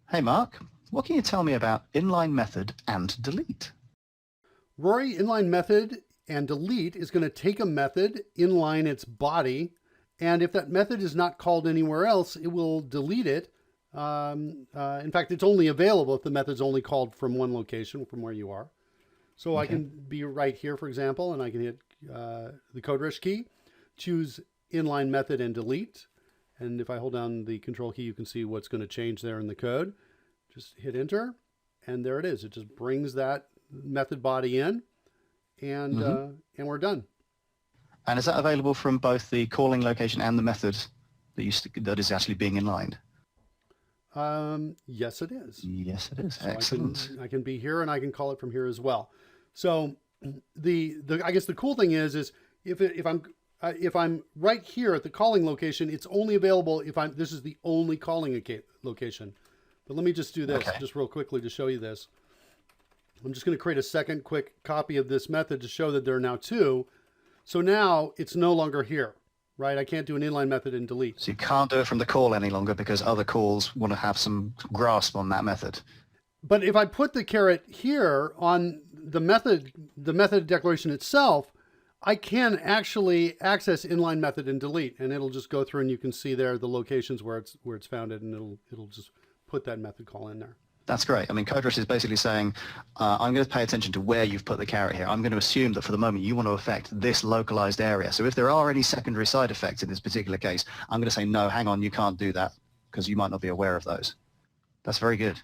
Hey Mark, what can you tell me about inline method and delete? Rory, inline method and delete is going to take a method, inline its body, and if that method is not called anywhere else, it will delete it. In fact, it's only available if the method's only called from one location, from where you are. So I can be right here, for example, and I can hit the CodeRush key, choose inline method and delete. And if I hold down the control key, you can see what's going to change there in the code. Just hit enter, and there it is. It just brings that method body in, and we're done. And is that available from both the calling location and the method that is actually being inlined? Yes, it is. Yes, it is. So Excellent. I can be here, and I can call it from here as well. So I guess the cool thing is if I'm right here at the calling location, it's only available if this is the only calling location. But let me just do this just real quickly to show you this. I'm just going to create a second quick copy of this method to show that there are now two. So now it's no longer here, right? I can't do an inline method and delete. So you can't do it from the call any longer because other calls want to have some grasp on that method. But if I put the caret here on the method declaration itself, I can actually access inline method and delete, and it'll just go through, and you can see there the locations where it's founded, and it'll just put that method call in there. That's great. I mean, CodeRush is basically saying, I'm going to pay attention to where you've put the caret here. I'm going to assume that for the moment you want to affect this localized area. So if there are any secondary side effects in this particular case, I'm going to say, no, hang on, you can't do that because you might not be aware of those. That's very good.